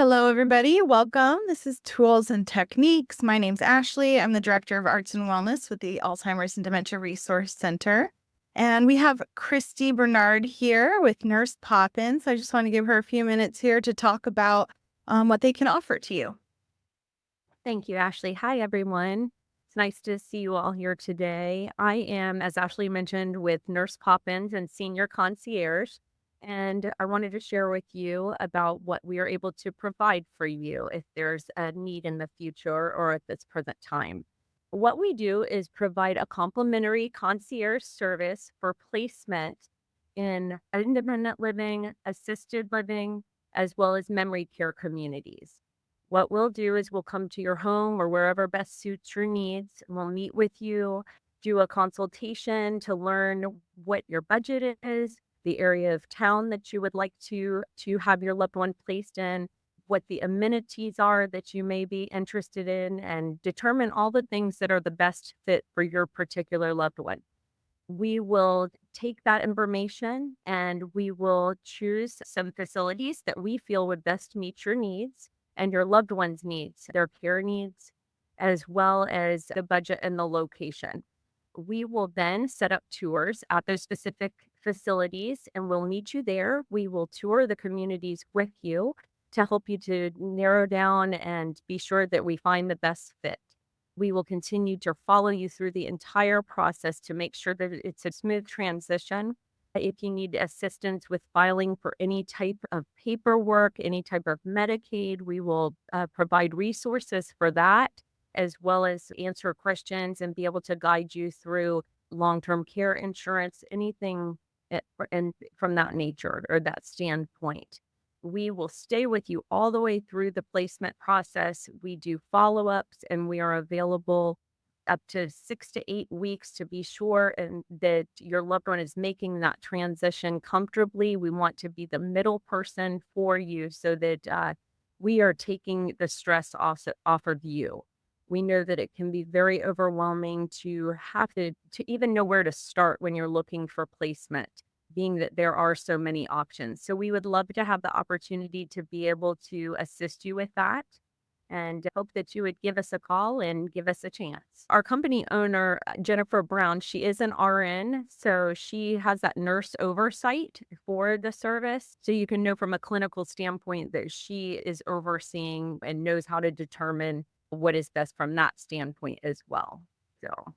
Hello, everybody. Welcome. This is Tools and Techniques. My name's Ashley. I'm the Director of Arts and Wellness with the Alzheimer's and Dementia Resource Center. And we have Christy Bernard here with Nurse Poppins. I just want to give her a few minutes here to talk about what they can offer to you. Thank you, Ashley. Hi, everyone. It's nice to see you all here today. I am, as Ashley mentioned, with Nurse Poppins and Senior Concierge. And I wanted to share with you about what we are able to provide for you if there's a need in the future or at this present time. What we do is provide a complimentary concierge service for placement in independent living, assisted living, as well as memory care communities. What we'll do is we'll come to your home or wherever best suits your needs. And we'll meet with you, do a consultation to learn what your budget is, the area of town that you would like to have your loved one placed in, what the amenities are that you may be interested in, and determine all the things that are the best fit for your particular loved one. We will take that information and we will choose some facilities that we feel would best meet your needs and your loved one's needs, their care needs, as well as the budget and the location. We will then set up tours at those specific facilities and we'll meet you there. We will tour the communities with you to help you to narrow down and be sure that we find the best fit. We will continue to follow you through the entire process to make sure that it's a smooth transition. If you need assistance with filing for any type of paperwork, any type of Medicaid, we will provide resources for that, as well as answer questions and be able to guide you through long term care insurance, anything and from that nature or that standpoint. We will stay with you all the way through the placement process. We do follow ups and we are available up to 6 to 8 weeks to be sure and that your loved one is making that transition comfortably. We want to be the middle person for you so that we are taking the stress off of you. We know that it can be very overwhelming to have to even know where to start when you're looking for placement, being that there are so many options. So we would love to have the opportunity to be able to assist you with that and hope that you would give us a call and give us a chance. Our company owner, Jennifer Brown, she is an RN, so she has that nurse oversight for the service. So you can know from a clinical standpoint that she is overseeing and knows how to determine what is best from that standpoint as well. So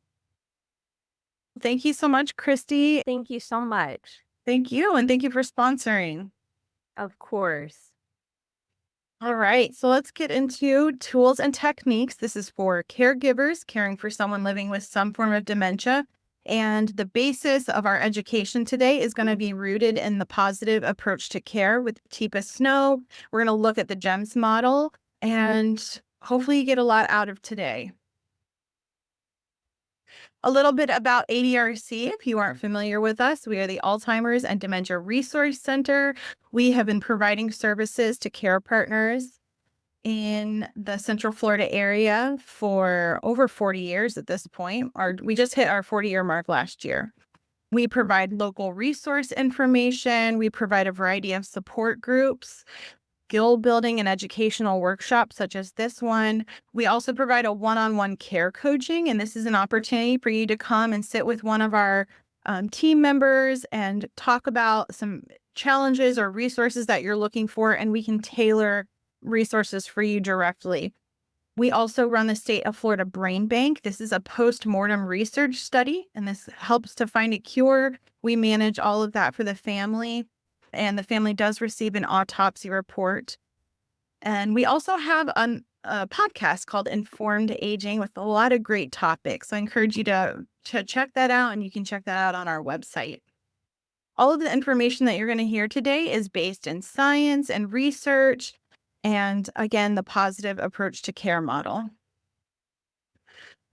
Thank you so much, Christy. thank you so much. Thank you. And thank you for sponsoring. Of course. All right, so let's get into tools and techniques. This is for caregivers caring for someone living with some form of dementia. And the basis of our education today is going to be rooted in the positive approach to care with Teepa Snow. We're going to look at the GEMS model and hopefully you get a lot out of today. A little bit about ADRC, if you aren't familiar with us, we are the Alzheimer's and Dementia Resource Center. We have been providing services to care partners in the Central Florida area for over 40 years at this point. We just hit our 40-year mark last year. We provide local resource information. We provide a variety of support groups, skill building and educational workshops such as this one. We also provide a one-on-one care coaching, and this is an opportunity for you to come and sit with one of our team members and talk about some challenges or resources that you're looking for, and we can tailor resources for you directly. We also run the State of Florida Brain Bank. This is a post-mortem research study, and this helps to find a cure. We manage all of that for the family, and the family does receive an autopsy report. And we also have a podcast called Informed Aging with a lot of great topics. So I encourage you to check that out, and you can check that out on our website. All of the information that you're going to hear today is based in science and research, and again, the positive approach to care model.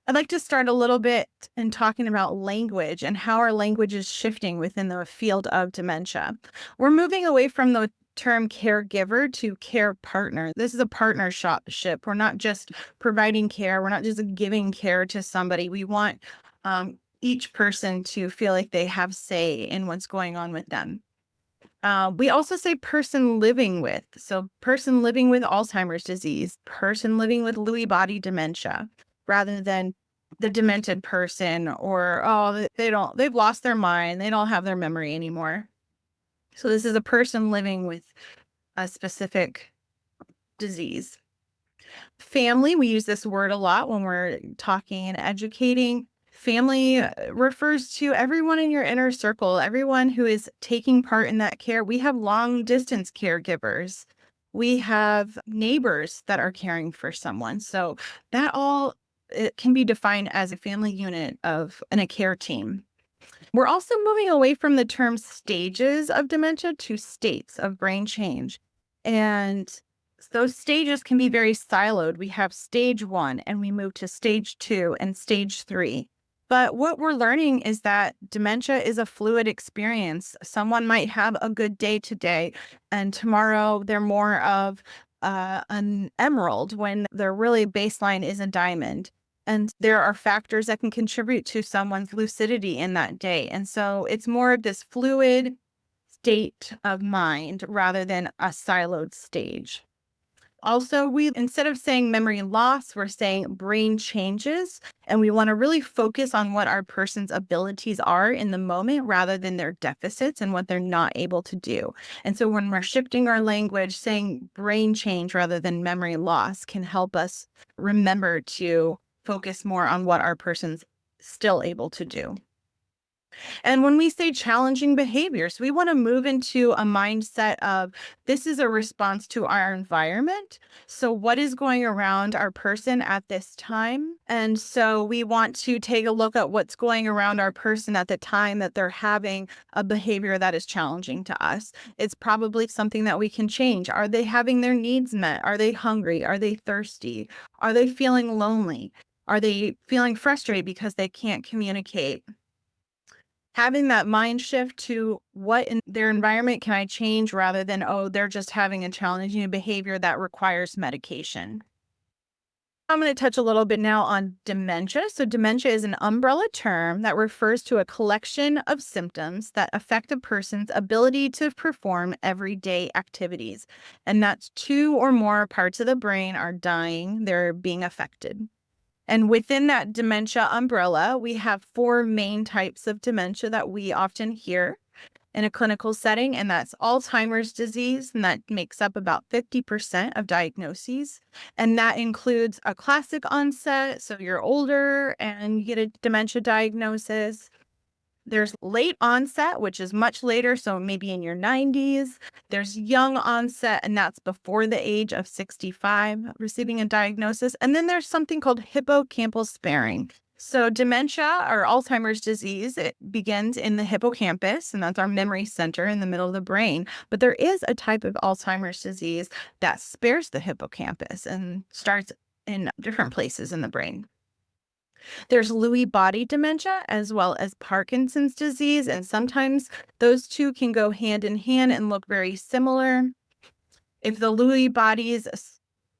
I'd like to start a little bit in talking about language and how our language is shifting within the field of dementia. We're moving away from the term caregiver to care partner. This is a partnership. We're not just providing care. We're not just giving care to somebody. We want each person to feel like they have say in what's going on with them. We also say person living with. So, person living with Alzheimer's disease, person living with Lewy body dementia, rather than the demented person or, oh, they've lost their mind. They don't have their memory anymore. So, this is a person living with a specific disease. Family, we use this word a lot when we're talking and educating. Family refers to everyone in your inner circle, everyone who is taking part in that care. We have long distance caregivers. We have neighbors that are caring for someone. So that all it can be defined as a family unit of and a care team. We're also moving away from the term stages of dementia to states of brain change. And those stages can be very siloed. We have stage 1 and we move to stage 2 and stage 3. But what we're learning is that dementia is a fluid experience. Someone might have a good day today, and tomorrow they're more of an emerald when their really baseline is a diamond. And there are factors that can contribute to someone's lucidity in that day. And so it's more of this fluid state of mind rather than a siloed stage. Also, we instead of saying memory loss, we're saying brain changes. And we want to really focus on what our person's abilities are in the moment rather than their deficits and what they're not able to do. And so when we're shifting our language, saying brain change rather than memory loss can help us remember to focus more on what our person's still able to do. And when we say challenging behaviors, we want to move into a mindset of this is a response to our environment. So, what is going around our person at this time? And so, we want to take a look at what's going around our person at the time that they're having a behavior that is challenging to us. It's probably something that we can change. Are they having their needs met? Are they hungry? Are they thirsty? Are they feeling lonely? Are they feeling frustrated because they can't communicate? Having that mind shift to what in their environment can I change rather than, oh, they're just having a challenging behavior that requires medication. I'm going to touch a little bit now on dementia. So, dementia is an umbrella term that refers to a collection of symptoms that affect a person's ability to perform everyday activities. And that's two or more parts of the brain are dying, they're being affected. And within that dementia umbrella, we have four main types of dementia that we often hear in a clinical setting, and that's Alzheimer's disease, and that makes up about 50% of diagnoses. And that includes a classic onset, so you're older and you get a dementia diagnosis. There's late onset, which is much later, so maybe in your 90s. There's young onset, and that's before the age of 65, receiving a diagnosis. And then there's something called hippocampal sparing. So dementia or Alzheimer's disease, it begins in the hippocampus, and that's our memory center in the middle of the brain. But there is a type of Alzheimer's disease that spares the hippocampus and starts in different places in the brain. There's Lewy body dementia as well as Parkinson's disease, and sometimes those two can go hand in hand and look very similar. If the Lewy bodies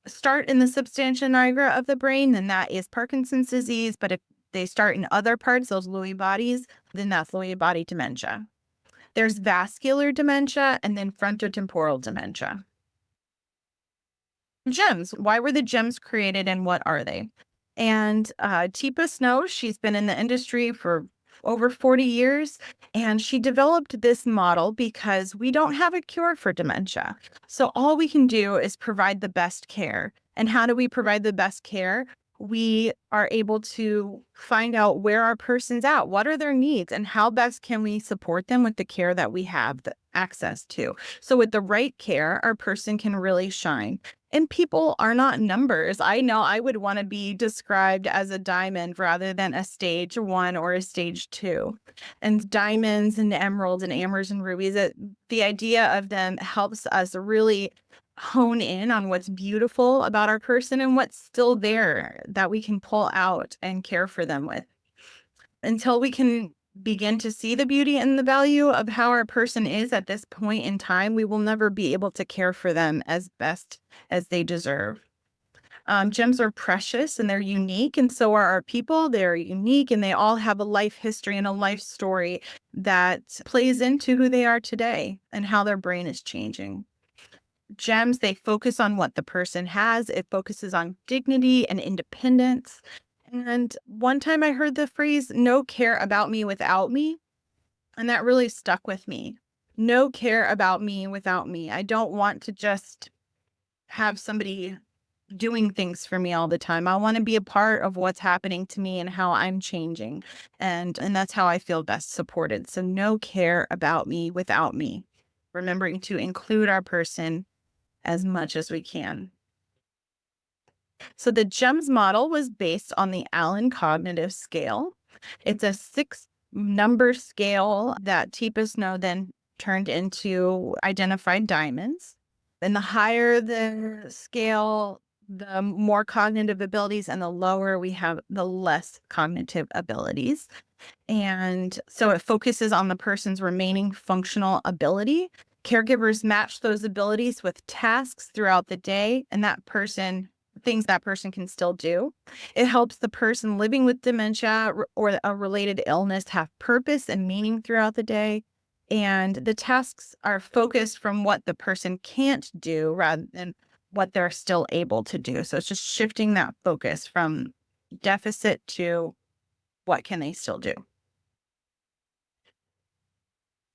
start in the substantia nigra of the brain, then that is Parkinson's disease. But if they start in other parts, those Lewy bodies, then that's Lewy body dementia. There's vascular dementia and then frontotemporal dementia. Gems. Why were the gems created and what are they? And Teepa Snow, she's been in the industry for over 40 years, and she developed this model because we don't have a cure for dementia. So all we can do is provide the best care. And how do we provide the best care? We are able to find out where our person's at, what are their needs, and how best can we support them with the care that we have the access to. So with the right care, our person can really shine. And people are not numbers. I know I would want to be described as a diamond rather than a stage 1 or a stage 2. And diamonds and emeralds and amers and rubies, the idea of them helps us really hone in on what's beautiful about our person and what's still there that we can pull out and care for them with. Until we can begin to see the beauty and the value of how our person is at this point in time, we will never be able to care for them as best as they deserve. Gems are precious and they're unique, and so are our people. They're unique and they all have a life history and a life story that plays into who they are today and how their brain is changing. Gems, they focus on what the person has. It focuses on dignity and independence. And one time I heard the phrase, no care about me without me. And that really stuck with me. No care about me without me. I don't want to just have somebody doing things for me all the time. I want to be a part of what's happening to me and how I'm changing. And that's how I feel best supported. So no care about me without me. Remembering to include our person as much as we can. So the GEMS model was based on the Allen Cognitive Scale. It's a 6-number scale that Teepa Snow then turned into identified diamonds. And the higher the scale, the more cognitive abilities, and the lower we have, the less cognitive abilities. And so it focuses on the person's remaining functional ability. Caregivers match those abilities with tasks throughout the day, and things that person can still do. It helps the person living with dementia or a related illness have purpose and meaning throughout the day. And the tasks are focused from what the person can't do rather than what they're still able to do. So it's just shifting that focus from deficit to what can they still do.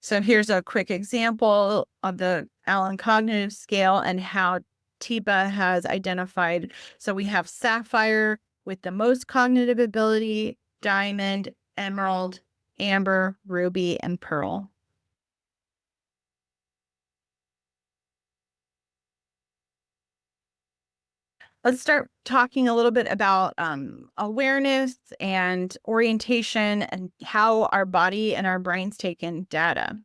So here's a quick example of the Allen Cognitive Scale and how Teepa has identified. So we have sapphire with the most cognitive ability, diamond, emerald, amber, ruby, and pearl. Let's start talking a little bit about awareness and orientation and how our body and our brains take in data.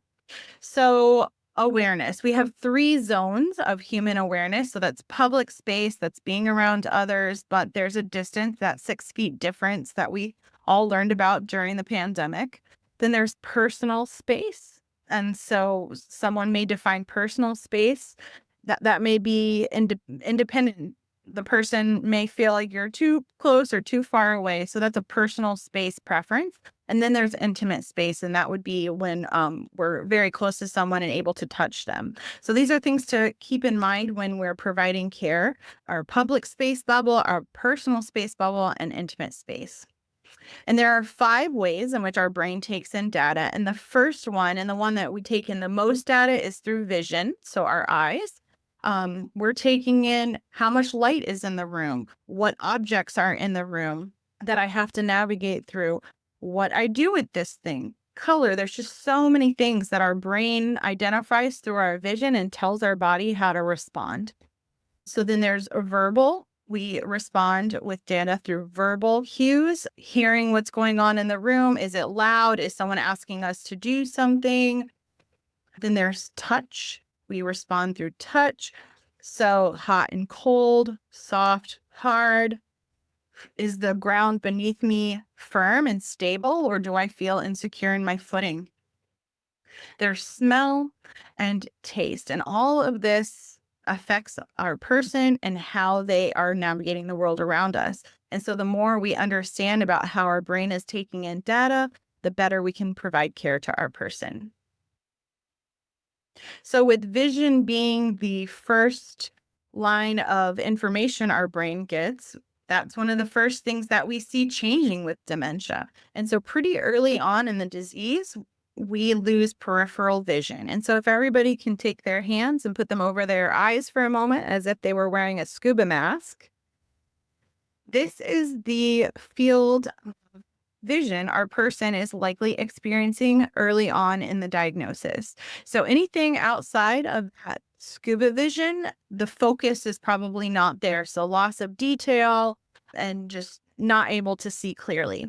So, awareness. We have 3 zones of human awareness. So, that's public space, that's being around others, but there's a distance, that 6 feet difference that we all learned about during the pandemic. Then there's personal space. And so, someone may define personal space that may be independent. The person may feel like you're too close or too far away. So, that's a personal space preference. And then there's intimate space, and that would be when we're very close to someone and able to touch them. So these are things to keep in mind when we're providing care: our public space bubble, our personal space bubble, and intimate space. And there are 5 ways in which our brain takes in data. And the first one, and the one that we take in the most data, is through vision. So our eyes. We're taking in how much light is in the room, what objects are in the room that I have to navigate through, what I do with this thing, color. There's just so many things that our brain identifies through our vision and tells our body how to respond. So then there's a verbal. We respond with data through verbal cues, hearing what's going on in the room. Is it loud? Is someone asking us to do something? Then there's touch. We respond through touch. So hot and cold, soft, hard. Is the ground beneath me firm and stable, or do I feel insecure in my footing? There's smell and taste, and all of this affects our person and how they are navigating the world around us. And so the more we understand about how our brain is taking in data, the better we can provide care to our person. So, with vision being the first line of information our brain gets, that's one of the first things that we see changing with dementia. And so, pretty early on in the disease, we lose peripheral vision. And so, if everybody can take their hands and put them over their eyes for a moment as if they were wearing a scuba mask, this is the field vision our person is likely experiencing early on in the diagnosis. So anything outside of that scuba vision, the focus is probably not there. So loss of detail and just not able to see clearly.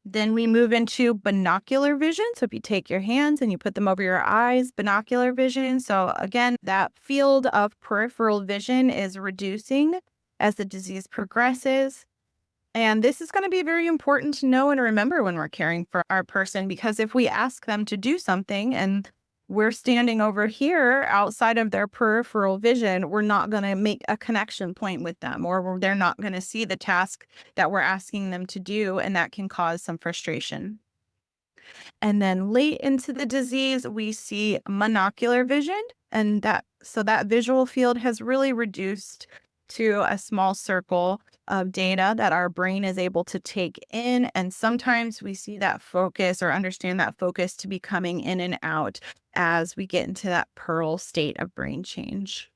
Then we move into binocular vision. So if you take your hands and you put them over your eyes, binocular vision. So again, that field of peripheral vision is reducing as the disease progresses. And this is going to be very important to know and remember when we're caring for our person, because if we ask them to do something and We're standing over here outside of their peripheral vision. We're not going to make a connection point with them, or they're not going to see the task that we're asking them to do. And that can cause some frustration. And then late into the disease, we see monocular vision. And that visual field has really reduced to a small circle of data that our brain is able to take in. And sometimes we see that focus or understand that focus to be coming in and out as we get into that pearl state of brain change.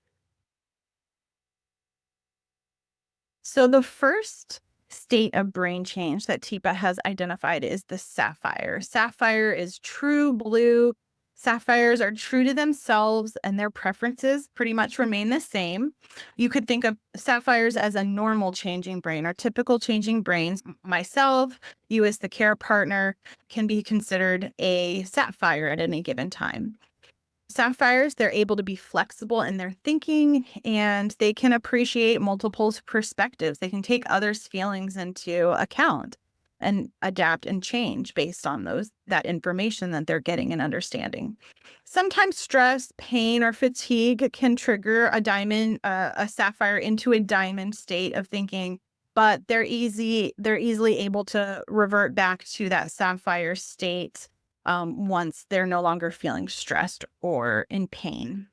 So the first state of brain change that TIPA has identified is the sapphire. Sapphire is true blue. Sapphires are true to themselves and their preferences pretty much remain the same. You could think of sapphires as a normal changing brain or typical changing brains. Myself, you as the care partner, can be considered a sapphire at any given time. Sapphires, they're able to be flexible in their thinking and they can appreciate multiple perspectives. They can take others' feelings into account and adapt and change based on that information that they're getting and understanding. Sometimes stress, pain, or fatigue can trigger a sapphire into a diamond state of thinking, but they're easily able to revert back to that sapphire state once they're no longer feeling stressed or in pain.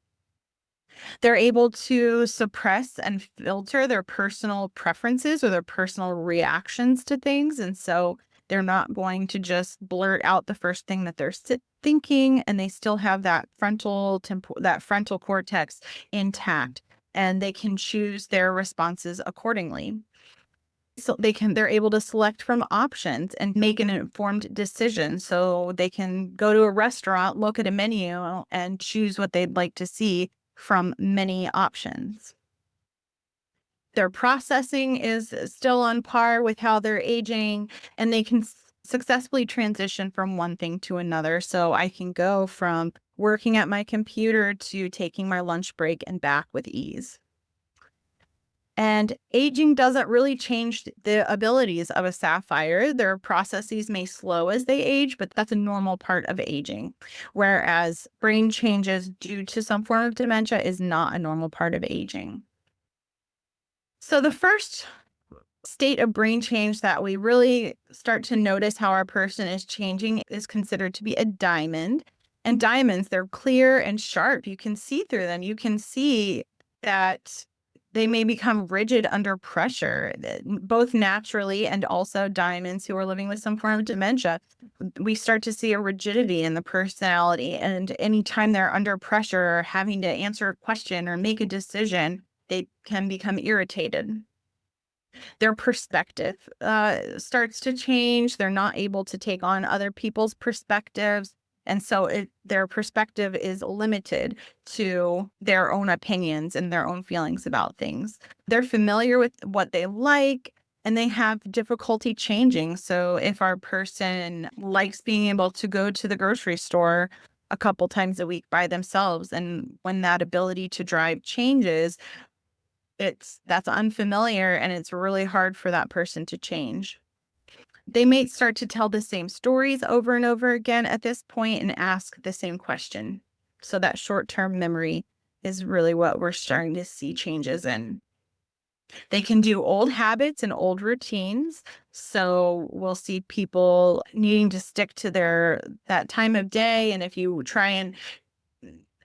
They're able to suppress and filter their personal preferences or their personal reactions to things. And so they're not going to just blurt out the first thing that they're thinking, and they still have that frontal cortex intact, and they can choose their responses accordingly. So they're able to select from options and make an informed decision. So they can go to a restaurant, look at a menu, and choose what they'd like to see from many options. Their processing is still on par with how they're aging, and they can successfully transition from one thing to another. So I can go from working at my computer to taking my lunch break and back with ease. And aging doesn't really change the abilities of a sapphire. Their processes may slow as they age, but that's a normal part of aging. Whereas brain changes due to some form of dementia is not a normal part of aging. So the first state of brain change that we really start to notice how our person is changing is considered to be a diamond. And diamonds, they're clear and sharp. You can see through them. You can see that they may become rigid under pressure, both naturally and also diamonds who are living with some form of dementia. We start to see a rigidity in the personality. And anytime they're under pressure or having to answer a question or make a decision, they can become irritated. Their perspective starts to change. They're not able to take on other people's perspectives. And so their perspective is limited to their own opinions and their own feelings about things. They're familiar with what they like and they have difficulty changing. So if our person likes being able to go to the grocery store a couple times a week by themselves, and when that ability to drive changes, that's unfamiliar and it's really hard for that person to change. They may start to tell the same stories over and over again at this point and ask the same question. So that short-term memory is really what we're starting to see changes in. They can do old habits and old routines. So we'll see people needing to stick to that time of day. And if you try and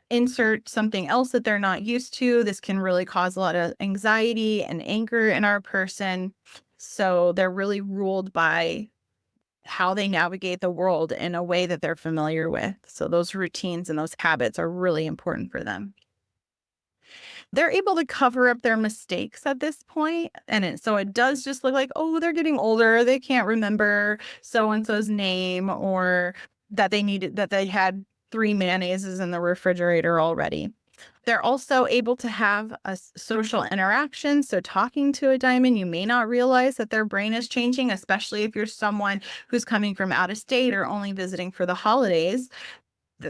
insert something else that they're not used to, this can really cause a lot of anxiety and anger in our person. So they're really ruled by how they navigate the world in a way that they're familiar with. So those routines and those habits are really important for them. They're able to cover up their mistakes at this point, and so it does just look like, oh, they're getting older. They can't remember so and so's name, or that they had 3 mayonnaises in the refrigerator already. They're also able to have a social interaction. So talking to a diamond, you may not realize that their brain is changing, especially if you're someone who's coming from out of state or only visiting for the holidays.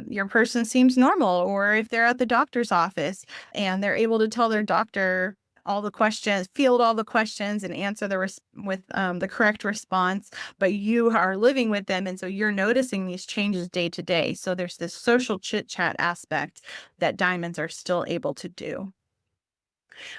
Your person seems normal, or if they're at the doctor's office and they're able to tell their doctor all the questions, field all the questions, and answer with the correct response. But you are living with them, and so you're noticing these changes day to day. So there's this social chit chat aspect that diamonds are still able to do.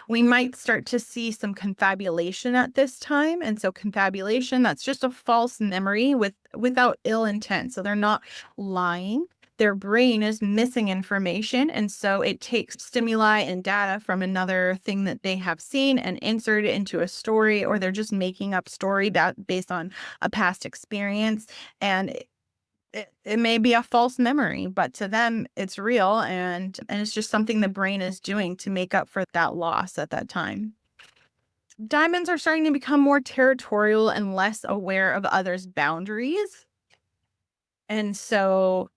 We might start to see some confabulation at this time. And so confabulation, that's just a false memory without ill intent. So they're not lying. Their brain is missing information. And so it takes stimuli and data from another thing that they have seen and insert it into a story, or they're just making up story that based on a past experience. And it may be a false memory, but to them it's real, and it's just something the brain is doing to make up for that loss at that time. Diamonds are starting to become more territorial and less aware of others' boundaries. And so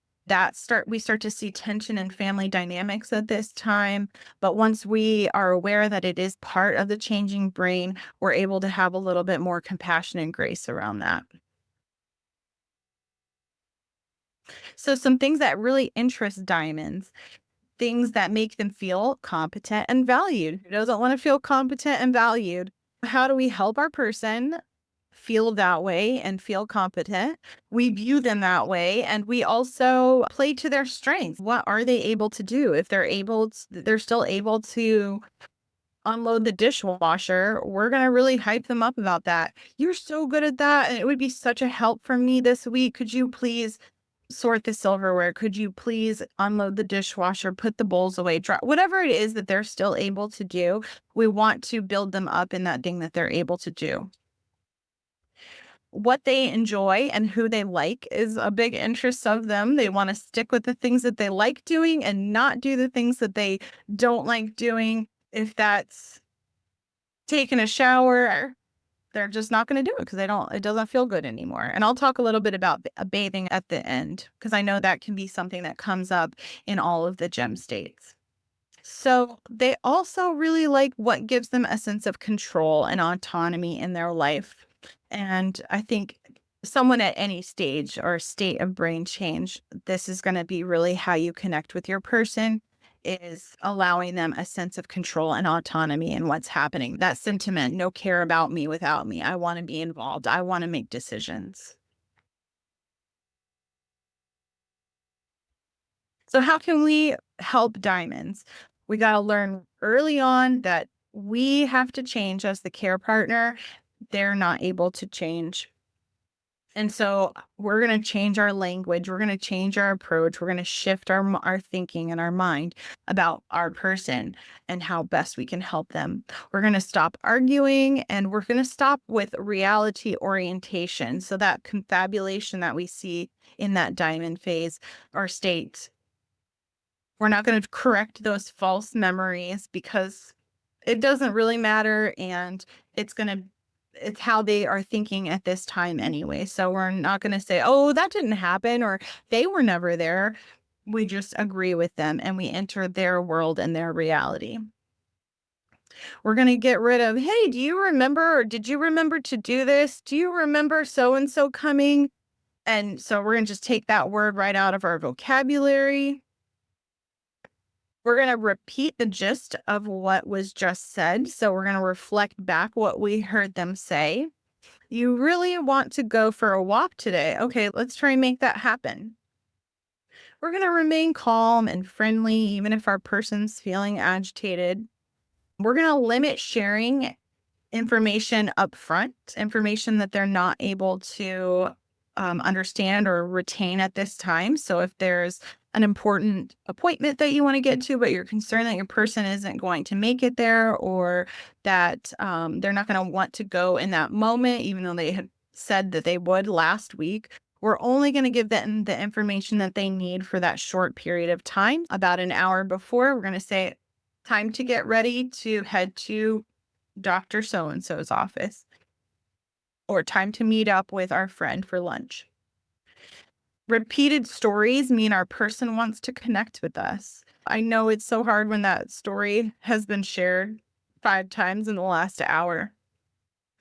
we start to see tension in family dynamics at this time. But once we are aware that it is part of the changing brain, we're able to have a little bit more compassion and grace around that. So some things that really interest diamonds, things that make them feel competent and valued. Who doesn't want to feel competent and valued? How do we help our person feel that way and feel competent? We view them that way, and we also play to their strengths. What are they able to do? If they're still able to unload the dishwasher, we're going to really hype them up about that. You're so good at that, and it would be such a help for me this week. Could you please sort the silverware? Could you please unload the dishwasher, put the bowls away, dry, whatever it is that they're still able to do? We want to build them up in that thing that they're able to do. What they enjoy and who they like is a big interest of them. They want to stick with the things that they like doing and not do the things that they don't like doing. If that's taking a shower, they're just not gonna do it because it doesn't feel good anymore. And I'll talk a little bit about bathing at the end, because I know that can be something that comes up in all of the gem states. So they also really like what gives them a sense of control and autonomy in their life. And I think someone at any stage or state of brain change, this is going to be really how you connect with your person, is allowing them a sense of control and autonomy in what's happening. That sentiment, no care about me without me. I want to be involved. I want to make decisions. So how can we help diamonds? We got to learn early on that we have to change as the care partner. They're not able to change. And so we're going to change our language. We're going to change our approach. We're going to shift our thinking and our mind about our person and how best we can help them. We're going to stop arguing, and we're going to stop with reality orientation. So that confabulation that we see in that diamond phase or state, we're not going to correct those false memories because it doesn't really matter, and it's how they are thinking at this time anyway. So we're not going to say, "Oh, that didn't happen," or "They were never there." We just agree with them and we enter their world and their reality. We're going to get rid of, "Hey, do you remember, or did you remember to do this? Do you remember so and so coming?" And so we're going to just take that word right out of our vocabulary. We're going to repeat the gist of what was just said. So we're going to reflect back what we heard them say. "You really want to go for a walk today? Okay, let's try and make that happen." We're going to remain calm and friendly, even if our person's feeling agitated. We're going to limit sharing information up front, information that they're not able to understand or retain at this time. So if there's an important appointment that you want to get to, but you're concerned that your person isn't going to make it there, or that they're not going to want to go in that moment, even though they had said that they would last week, we're only going to give them the information that they need for that short period of time. About an hour before, we're going to say, "Time to get ready to head to Dr. So and so's office," or "Time to meet up with our friend for lunch." Repeated stories mean our person wants to connect with us. I know it's so hard when that story has been shared 5 times in the last hour.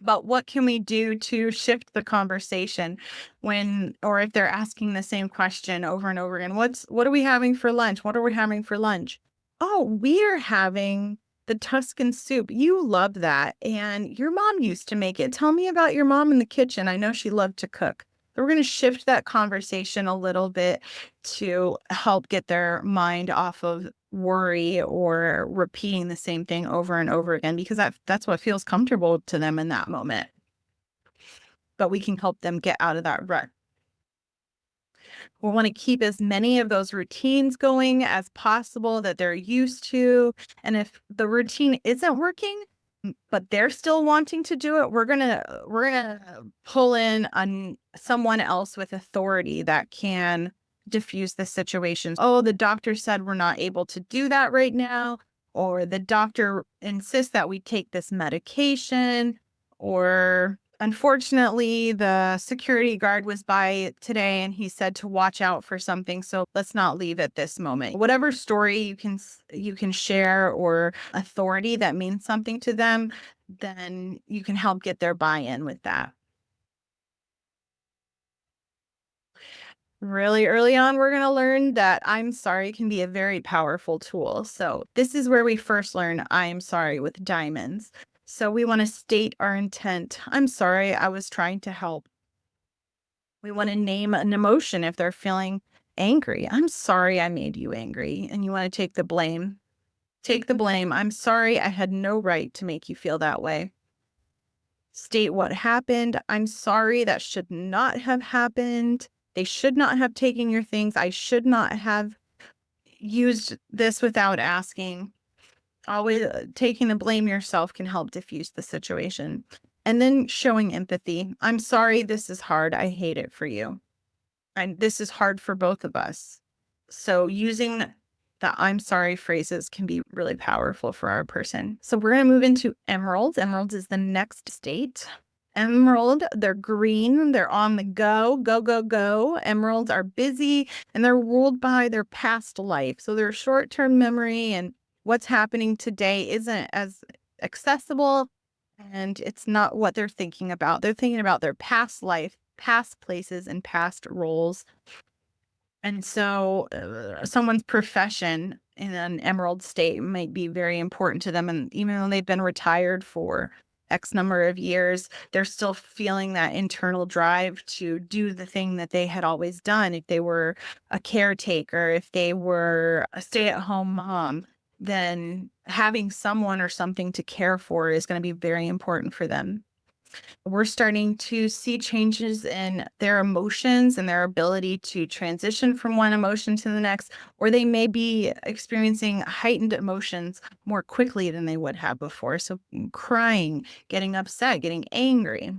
But what can we do to shift the conversation or if they're asking the same question over and over again? What are we having for lunch? What are we having for lunch? "Oh, we're having The Tuscan soup, you love that, and your mom used to make it. Tell me about your mom in the kitchen. I know she loved to cook. So we're going to shift that conversation a little bit to help get their mind off of worry or repeating the same thing over and over again, because that's what feels comfortable to them in that moment. But we can help them get out of that rut. We want to keep as many of those routines going as possible that they're used to. And if the routine isn't working, but they're still wanting to do it, we're gonna pull in on someone else with authority that can diffuse the situation. Oh, the doctor said we're not able to do that right now, or the doctor insists that we take this medication, or unfortunately, the security guard was by today and he said to watch out for something, so let's not leave at this moment. Whatever story you can share or authority that means something to them, then you can help get their buy-in with that. Really early on, we're going to learn that I'm sorry can be a very powerful tool. So, this is where we first learn I am sorry with diamonds. So, we want to state our intent. I'm sorry, I was trying to help. We want to name an emotion if they're feeling angry. I'm sorry I made you angry. And you want to take the blame. Take the blame. I'm sorry I had no right to make you feel that way. State what happened. I'm sorry that should not have happened. They should not have taken your things. I should not have used this without asking. Always taking the blame yourself can help diffuse the situation. And then showing empathy. I'm sorry this is hard. I hate it for you. And this is hard for both of us. So using the I'm sorry phrases can be really powerful for our person. So we're going to move into emeralds. Emeralds is the next state. Emerald, they're green, they're on the go, go, go, go. Emeralds are busy and they're ruled by their past life. So their short term memory and what's happening today isn't as accessible, and it's not what they're thinking about. They're thinking about their past life, past places, and past roles. And so, someone's profession in an emerald state might be very important to them. And even though they've been retired for X number of years, they're still feeling that internal drive to do the thing that they had always done. If they were a caretaker, if they were a stay at home mom, then having someone or something to care for is going to be very important for them. We're starting to see changes in their emotions and their ability to transition from one emotion to the next, or they may be experiencing heightened emotions more quickly than they would have before. So, crying, getting upset, getting angry.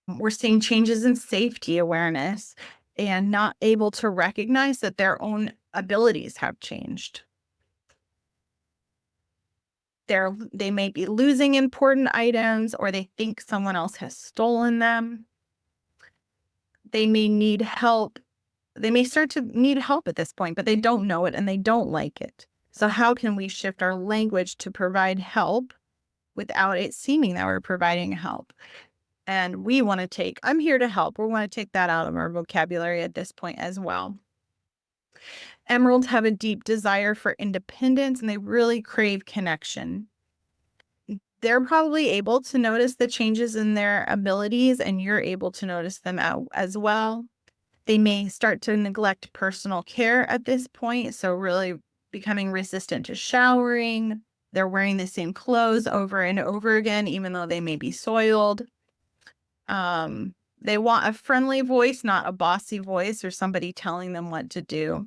We're seeing changes in safety awareness and not able to recognize that their own abilities have changed. They may be losing important items, or they think someone else has stolen them. They may need help. They may start to need help at this point, but they don't know it and they don't like it. So how can we shift our language to provide help without it seeming that we're providing help? And we want to take, I'm here to help. We want to take that out of our vocabulary at this point as well. Emeralds have a deep desire for independence and they really crave connection. They're probably able to notice the changes in their abilities, and you're able to notice them as well. They may start to neglect personal care at this point, so really becoming resistant to showering. They're wearing the same clothes over and over again, even though they may be soiled. They want a friendly voice, not a bossy voice or somebody telling them what to do.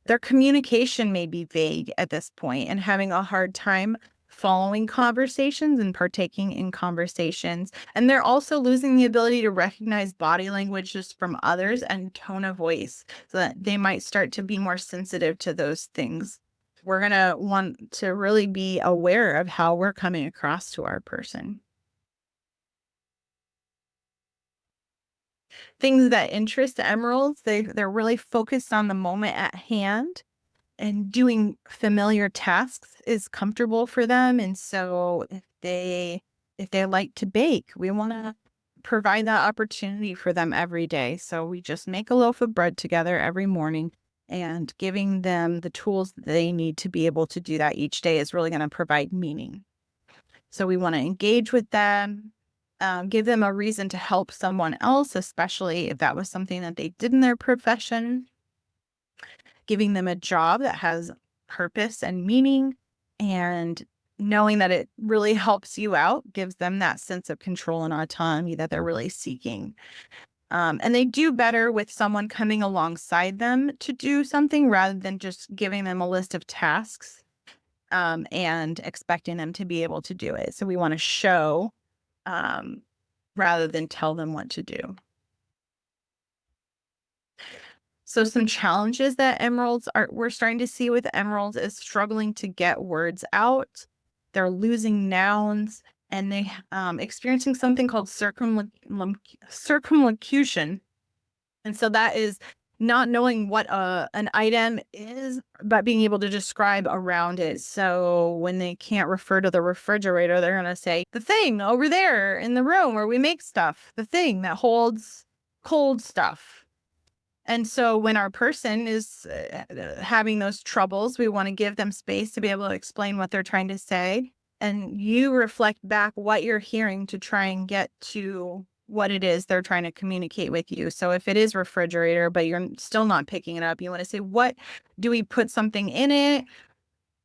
Their communication may be vague at this point and having a hard time following conversations and partaking in conversations. And they're also losing the ability to recognize body language just from others and tone of voice, so that they might start to be more sensitive to those things. We're going to want to really be aware of how we're coming across to our person. Things that interest emeralds, they're really focused on the moment at hand, and doing familiar tasks is comfortable for them. And so if they like to bake, we want to provide that opportunity for them every day. So we just make a loaf of bread together every morning. And giving them the tools that they need to be able to do that each day is really going to provide meaning. So we want to engage with them, give them a reason to help someone else, especially if that was something that they did in their profession, giving them a job that has purpose and meaning, and knowing that it really helps you out gives them that sense of control and autonomy that they're really seeking. And they do better with someone coming alongside them to do something rather than just giving them a list of tasks and expecting them to be able to do it. So we want to show um, rather than tell them what to do. So some challenges that we're starting to see with emeralds is struggling to get words out. They're losing nouns and they experiencing something called circumlocution. And so that is not knowing what an item is, but being able to describe around it. So when they can't refer to the refrigerator, they're going to say, the thing over there in the room where we make stuff, the thing that holds cold stuff. And so when our person is having those troubles, we want to give them space to be able to explain what they're trying to say. And you reflect back what you're hearing to try and get to what it is they're trying to communicate with you. So if it is refrigerator, but you're still not picking it up, you want to say, what do we put something in it?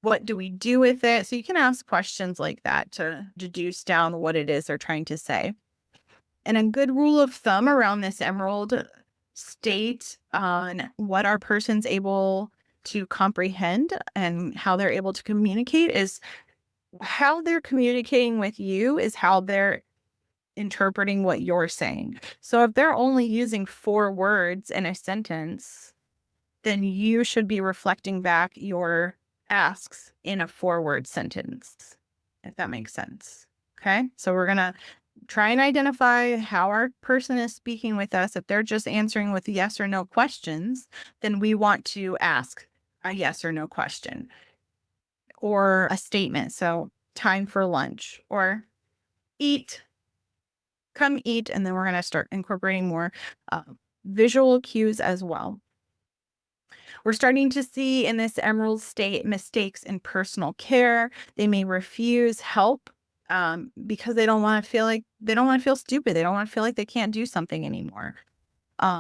What do we do with it? So you can ask questions like that to deduce down what it is they're trying to say. And a good rule of thumb around this emerald state on what our person's able to comprehend and how they're able to communicate is how they're communicating with you is how they're interpreting what you're saying. So if they're only using 4 words in a sentence, then you should be reflecting back your asks in a 4-word sentence, if that makes sense. Okay. So we're going to try and identify how our person is speaking with us. If they're just answering with yes or no questions, then we want to ask a yes or no question or a statement. So time for lunch or eat, come eat. And then we're going to start incorporating more visual cues as well. We're starting to see in this emerald state mistakes in personal care. They may refuse help because they don't want to feel stupid. They don't want to feel like they can't do something anymore.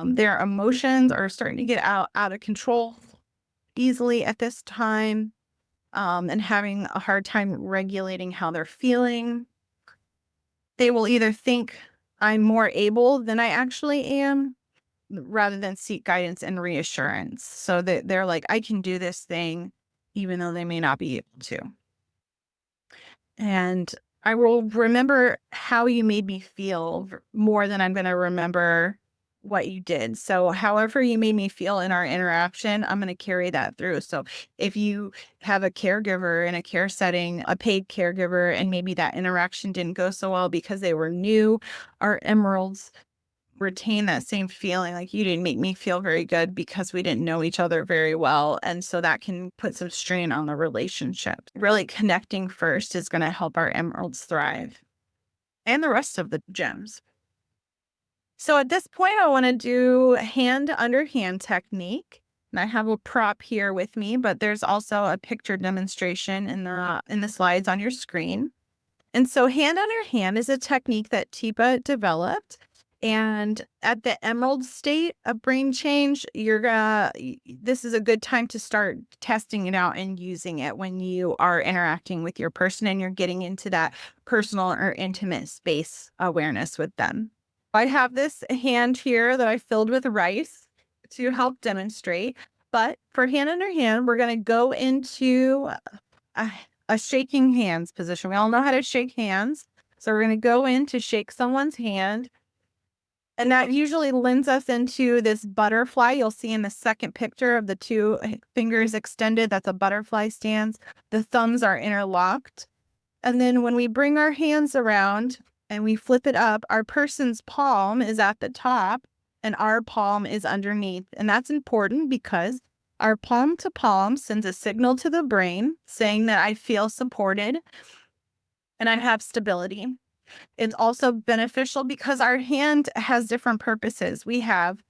Their emotions are starting to get out of control easily at this time, and having a hard time regulating how they're feeling. They will either think I'm more able than I actually am, rather than seek guidance and reassurance. So that they're like, I can do this thing, even though they may not be able to. And I will remember how you made me feel more than I'm going to remember what you did. So however you made me feel in our interaction, I'm going to carry that through. So if you have a caregiver in a care setting, a paid caregiver, and maybe that interaction didn't go so well because they were new, our emeralds retain that same feeling like you didn't make me feel very good because we didn't know each other very well. And so that can put some strain on the relationship. Really connecting first is going to help our emeralds thrive and the rest of the gems. So at this point, I want to do hand under hand technique. And I have a prop here with me, but there's also a picture demonstration in the slides on your screen. And so hand under hand is a technique that Teepa developed. And at the emerald state of brain change, this is a good time to start testing it out and using it when you are interacting with your person and you're getting into that personal or intimate space awareness with them. I have this hand here that I filled with rice to help demonstrate. But for hand under hand, we're going to go into a shaking hands position. We all know how to shake hands. So we're going to go in to shake someone's hand. And that usually lends us into this butterfly. You'll see in the second picture of the 2 fingers extended, that's a butterfly stance. The thumbs are interlocked. And then when we bring our hands around and we flip it up, our person's palm is at the top and our palm is underneath. And that's important because our palm to palm sends a signal to the brain saying that I feel supported and I have stability. It's also beneficial because our hand has different purposes. We have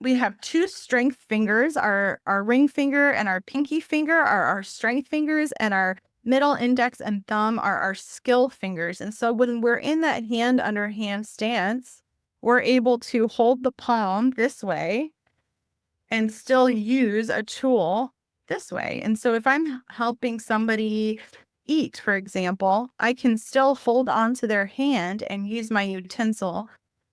We have two strength fingers. Our ring finger and our pinky finger are our strength fingers, and our middle index and thumb are our skill fingers. And so when we're in that hand under hand stance, we're able to hold the palm this way and still use a tool this way. And so if I'm helping somebody eat, for example, I can still hold onto their hand and use my utensil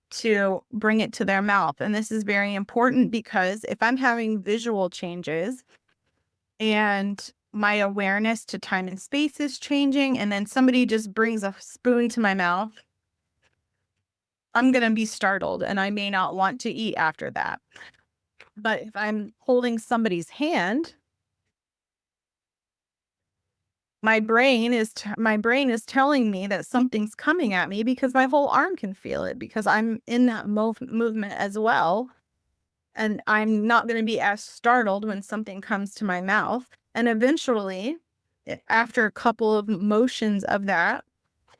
to bring it to their mouth. And this is very important because if I'm having visual changes and my awareness to time and space is changing, and then somebody just brings a spoon to my mouth, I'm going to be startled and I may not want to eat after that. But if I'm holding somebody's hand, my brain is telling me that something's coming at me because my whole arm can feel it because I'm in that movement as well. And I'm not going to be as startled when something comes to my mouth. And eventually, after a couple of motions of that,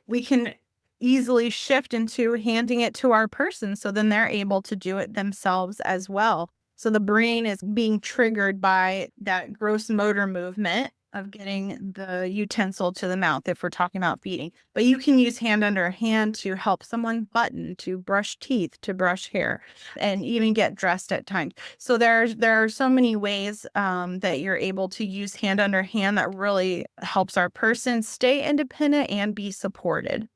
we can easily shift into handing it to our person. So then they're able to do it themselves as well. So the brain is being triggered by that gross motor movement of getting the utensil to the mouth if we're talking about feeding. But you can use hand under hand to help someone button, to brush teeth, to brush hair, and even get dressed at times. So there are so many ways that you're able to use hand under hand that really helps our person stay independent and be supported.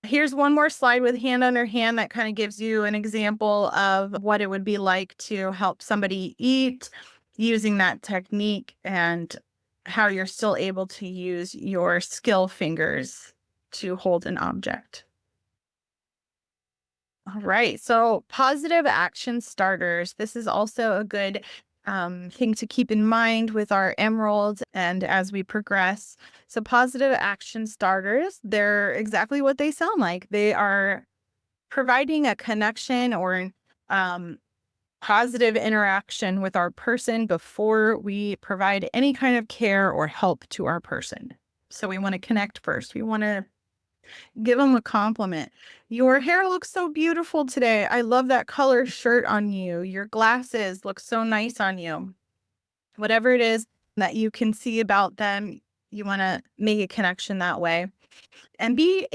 Here's one more slide with hand under hand that kind of gives you an example of what it would be like to help somebody eat using that technique and how you're still able to use your skill fingers to hold an object. All right. So, positive action starters. This is also a good thing to keep in mind with our emeralds and as we progress. So, positive action starters, they're exactly what they sound like. They are providing a connection or um, positive interaction with our person before we provide any kind of care or help to our person. So, we want to connect first. We want to give them a compliment. Your hair looks so beautiful today. I love that color shirt on you. Your glasses look so nice on you. Whatever it is that you can see about them, you want to make a connection that way. And be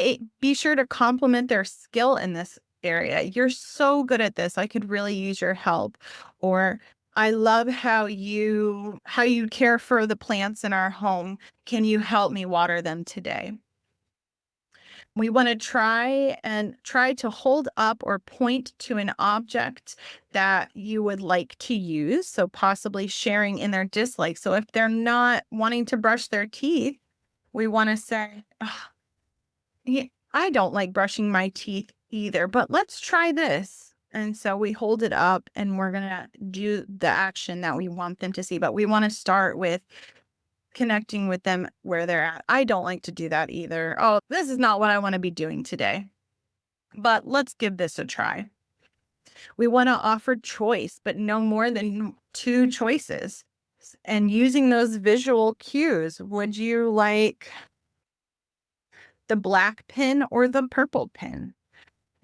sure to compliment their skill in this area. You're so good at this. I could really use your help. Or I love how you care for the plants in our home. Can you help me water them today? We want to try to hold up or point to an object that you would like to use. So possibly sharing in their dislike. So if they're not wanting to brush their teeth, we want to say, "Ugh, yeah, I don't like brushing my teeth either, but let's try this." And so we hold it up and we're going to do the action that we want them to see. But we want to start with connecting with them where they're at. I don't like to do that either. Oh, this is not what I want to be doing today, but let's give this a try. We want to offer choice, but no more than two choices. And using those visual cues, would you like the black pen or the purple pen?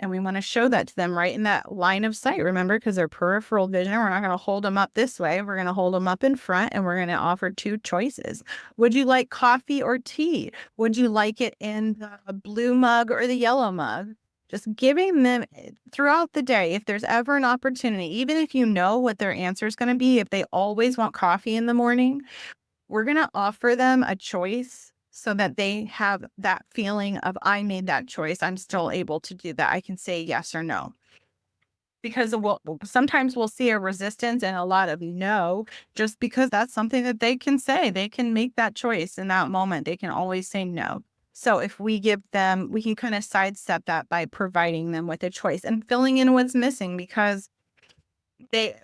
And we want to show that to them right in that line of sight, remember, because they're peripheral vision. We're not going to hold them up this way. We're going to hold them up in front and we're going to offer two choices. Would you like coffee or tea? Would you like it in the blue mug or the yellow mug? Just giving them throughout the day, if there's ever an opportunity, even if you know what their answer is going to be, if they always want coffee in the morning, we're going to offer them a choice so that they have that feeling of, I made that choice. I'm still able to do that. I can say yes or no. Because sometimes we'll see a resistance and a lot of no, just because that's something that they can say. They can make that choice in that moment. They can always say no. So if we can kind of sidestep that by providing them with a choice and filling in what's missing because they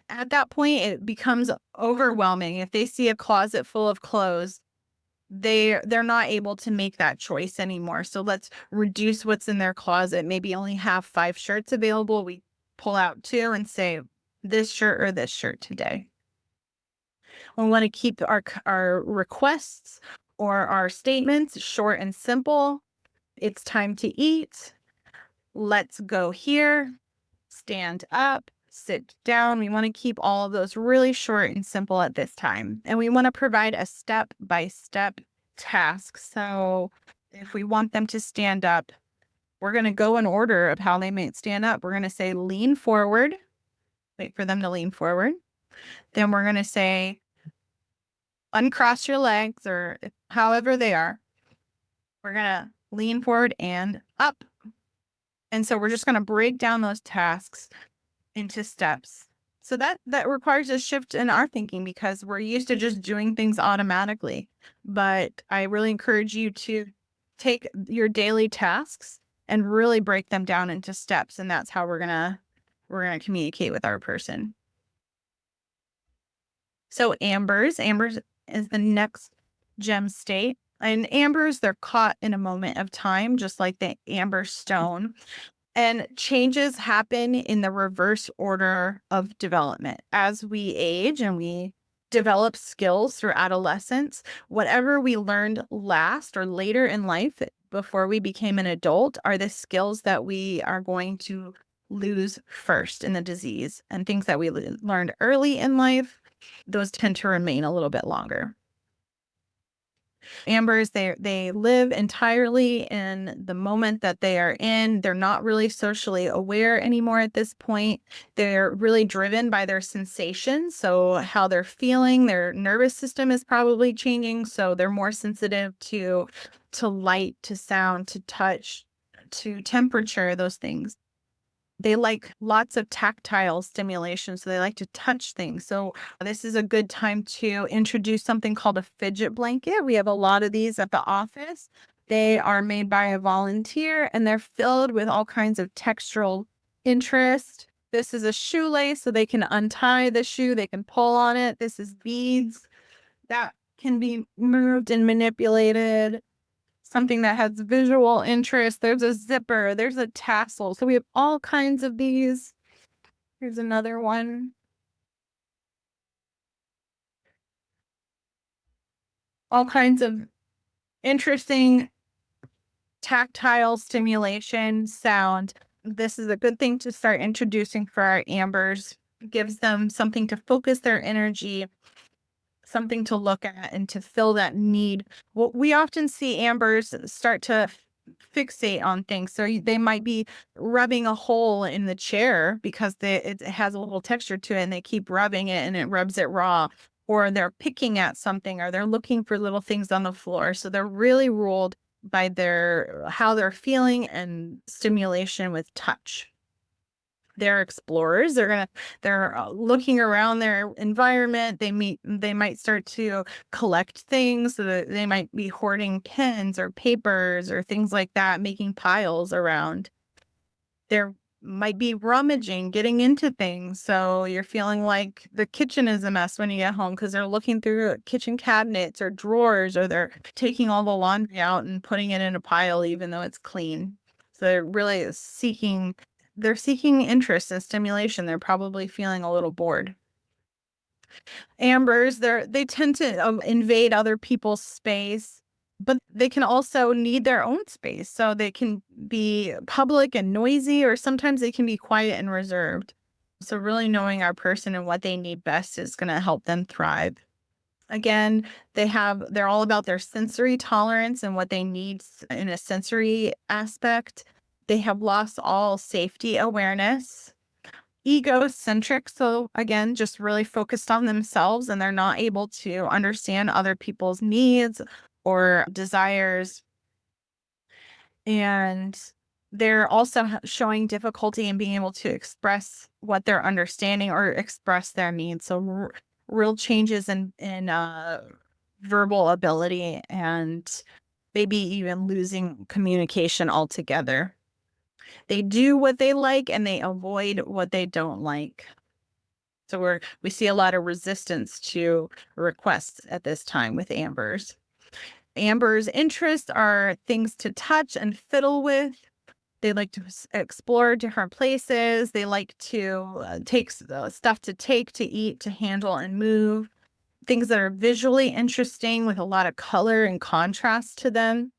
at that point it becomes overwhelming. If they see a closet full of clothes, they're not able to make that choice anymore. So let's reduce what's in their closet. Maybe only have 5 shirts available. We pull out 2 and say this shirt or this shirt today. We want to keep our requests or our statements short and simple. It's time to eat. Let's go here. stand up, sit down. We want to keep all of those really short and simple at this time. And we want to provide a step by step task. So if we want them to stand up, we're going to go in order of how they might stand up. We're going to say lean forward, wait for them to lean forward. Then we're going to say uncross your legs or however they are. We're going to lean forward and up. And so we're just going to break down those tasks into steps. So that requires a shift in our thinking because we're used to just doing things automatically. But I really encourage you to take your daily tasks and really break them down into steps. And that's how we're gonna communicate with our person. So ambers is the next gem state. And ambers, they're caught in a moment of time, just like the amber stone. And changes happen in the reverse order of development. As we age and we develop skills through adolescence, whatever we learned last or later in life before we became an adult are the skills that we are going to lose first in the disease. And things that we learned early in life, those tend to remain a little bit longer. Ambers, they live entirely in the moment that they are in. They're not really socially aware anymore at this point. They're really driven by their sensations. So how they're feeling, their nervous system is probably changing. So they're more sensitive to light, to sound, to touch, to temperature, those things. They like lots of tactile stimulation, so they like to touch things. So this is a good time to introduce something called a fidget blanket. We have a lot of these at the office. They are made by a volunteer and they're filled with all kinds of textural interest. This is a shoelace, so they can untie the shoe, they can pull on it. This is beads that can be moved and manipulated. Something that has visual interest. There's a zipper. There's a tassel. So we have all kinds of these. Here's another one. All kinds of interesting tactile stimulation, sound. This is a good thing to start introducing for our ambers. It gives them something to focus their energy, something to look at and to fill that need. Well, we often see ambers start to fixate on things. So they might be rubbing a hole in the chair because it has a little texture to it and they keep rubbing it and it rubs it raw. Or they're picking at something or they're looking for little things on the floor. So they're really ruled by how they're feeling and stimulation with touch. They're explorers. They're looking around their environment. They might start to collect things. So that they might be hoarding pens or papers or things like that, making piles around. There might be rummaging, getting into things. So you're feeling like the kitchen is a mess when you get home because they're looking through kitchen cabinets or drawers, or they're taking all the laundry out and putting it in a pile even though it's clean. So they're really seeking interest and stimulation. They're probably feeling a little bored. Ambers, they tend to invade other people's space, but they can also need their own space. So they can be public and noisy, or sometimes they can be quiet and reserved. So really knowing our person and what they need best is going to help them thrive. Again, they're all about their sensory tolerance and what they need in a sensory aspect. They have lost all safety awareness. Egocentric, so again, just really focused on themselves, and they're not able to understand other people's needs or desires. And they're also showing difficulty in being able to express what they're understanding or express their needs. So real changes in verbal ability and maybe even losing communication altogether. They do what they like and they avoid what they don't like. So we see a lot of resistance to requests at this time with ambers. Amber's interests are things to touch and fiddle with. They like to explore different places. They like to take stuff to take, to eat, to handle, and move. Things that are visually interesting with a lot of color and contrast to them.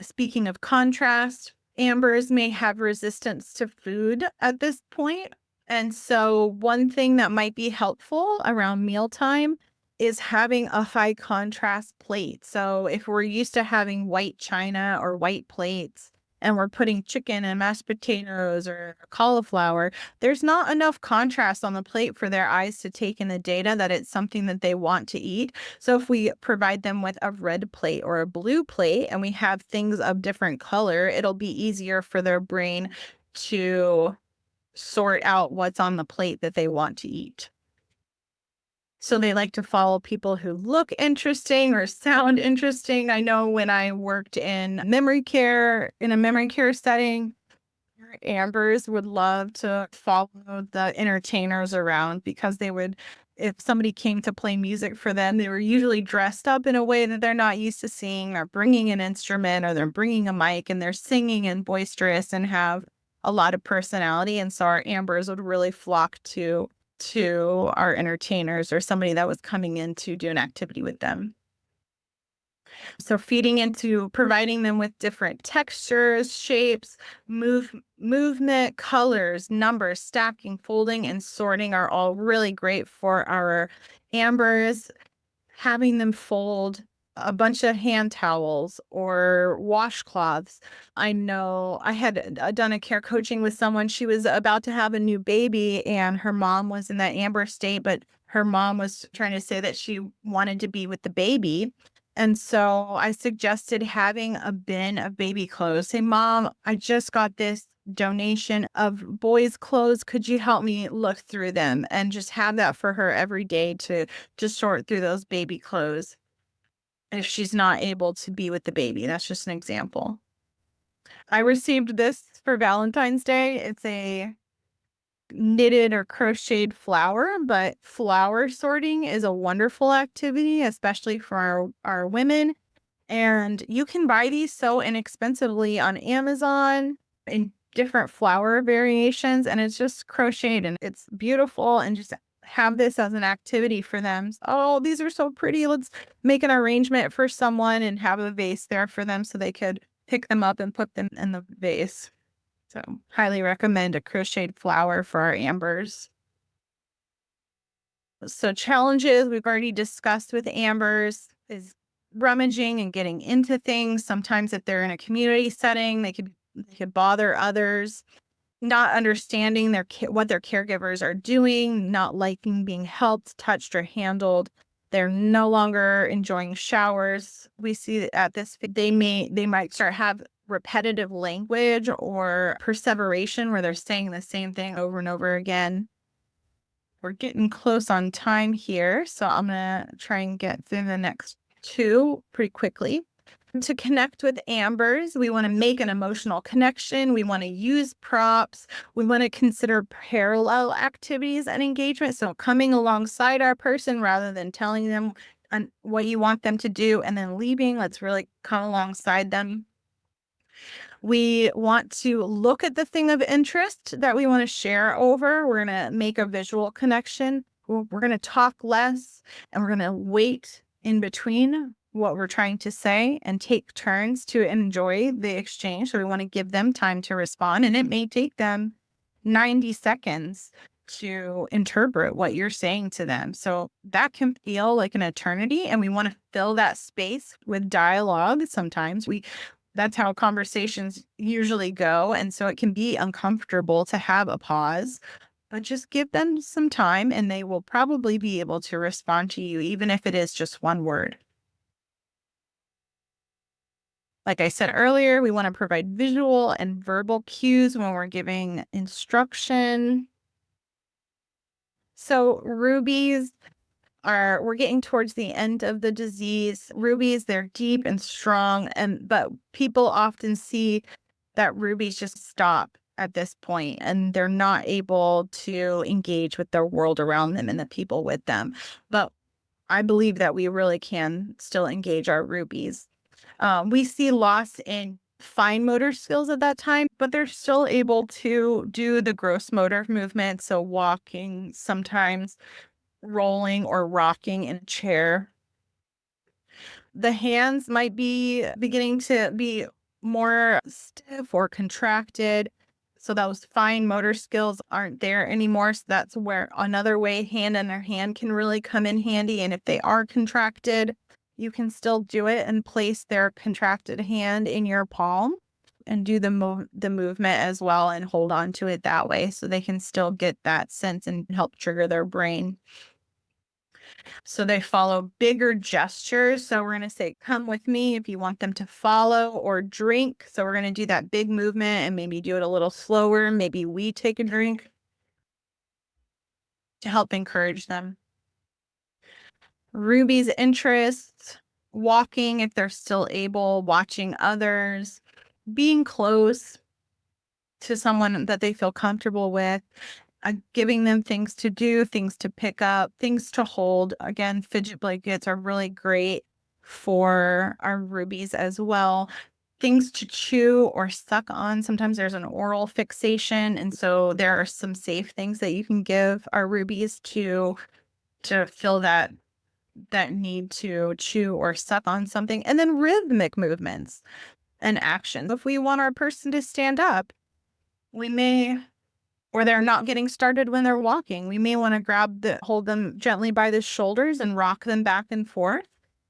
Speaking of contrast, ambers may have resistance to food at this point. And so one thing that might be helpful around mealtime is having a high contrast plate. So if we're used to having white china or white plates and we're putting chicken and mashed potatoes or cauliflower, there's not enough contrast on the plate for their eyes to take in the data that it's something that they want to eat. So if we provide them with a red plate or a blue plate and we have things of different color, it'll be easier for their brain to sort out what's on the plate that they want to eat. So they like to follow people who look interesting or sound interesting. I know when I worked in a memory care setting, Ambers would love to follow the entertainers around because if somebody came to play music for them, they were usually dressed up in a way that they're not used to seeing, or bringing an instrument, or they're bringing a mic and they're singing and boisterous and have a lot of personality. And so our Ambers would really flock to our entertainers or somebody that was coming in to do an activity with them. So feeding into providing them with different textures, shapes, movement, colors, numbers, stacking, folding, and sorting are all really great for our ambers. Having them fold a bunch of hand towels or washcloths. I know I had done a care coaching with someone. She was about to have a new baby and her mom was in that amber state, but her mom was trying to say that she wanted to be with the baby. And so I suggested having a bin of baby clothes. Say, Mom, I just got this donation of boys' clothes. Could you help me look through them? And just have that for her every day to just sort through those baby clothes if she's not able to be with the baby. That's just an example. I received this for Valentine's Day. It's a knitted or crocheted flower, but flower sorting is a wonderful activity, especially for our women. And you can buy these so inexpensively on Amazon in different flower variations. And it's just crocheted and it's beautiful. And just have this as an activity for them. Oh, these are so pretty. Let's make an arrangement for someone and have a vase there for them so they could pick them up and put them in the vase. So, highly recommend a crocheted flower for our ambers. So, challenges we've already discussed with ambers is rummaging and getting into things. Sometimes, if they're in a community setting, they could bother others. Not understanding what their caregivers are doing, not liking being helped, touched, or handled. They're no longer enjoying showers. We see that at this, they might start have repetitive language or perseveration where they're saying the same thing over and over again. We're getting close on time here, so I'm gonna try and get through the next two pretty quickly. To connect with ambers, we want to make an emotional connection. We want to use props. We want to consider parallel activities and engagement. So coming alongside our person rather than telling them what you want them to do and then leaving. Let's really come alongside them. We want to look at the thing of interest that we want to share over. We're going to make a visual connection. We're going to talk less and we're going to wait in between what we're trying to say and take turns to enjoy the exchange. So we want to give them time to respond, and it may take them 90 seconds to interpret what you're saying to them. So that can feel like an eternity, and we want to fill that space with dialogue. Sometimes that's how conversations usually go, and so it can be uncomfortable to have a pause. But just give them some time and they will probably be able to respond to you, even if it is just one word. Like I said earlier, we want to provide visual and verbal cues when we're giving instruction. So we're getting towards the end of the disease. Rubies, they're deep and strong, but people often see that rubies just stop at this point and they're not able to engage with the world around them and the people with them. But I believe that we really can still engage our rubies. We see loss in fine motor skills at that time, but they're still able to do the gross motor movements. So walking, sometimes rolling or rocking in a chair. The hands might be beginning to be more stiff or contracted. So those fine motor skills aren't there anymore. So that's where another way hand in their hand can really come in handy. And if they are contracted, you can still do it and place their contracted hand in your palm and do the movement as well and hold on to it that way so they can still get that sense and help trigger their brain. So they follow bigger gestures. So we're going to say, come with me if you want them to follow, or drink. So we're going to do that big movement and maybe do it a little slower. Maybe we take a drink to help encourage them. Ruby's interests, walking if they're still able, watching others, being close to someone that they feel comfortable with, giving them things to do, things to pick up, things to hold. Again, fidget blankets are really great for our rubies as well. Things to chew or suck on. Sometimes there's an oral fixation, and so there are some safe things that you can give our rubies to fill that need to chew or suck on something. And then rhythmic movements and actions. If we want our person to stand up, we may, or they're not getting started when they're walking, we may want to hold them gently by the shoulders and rock them back and forth.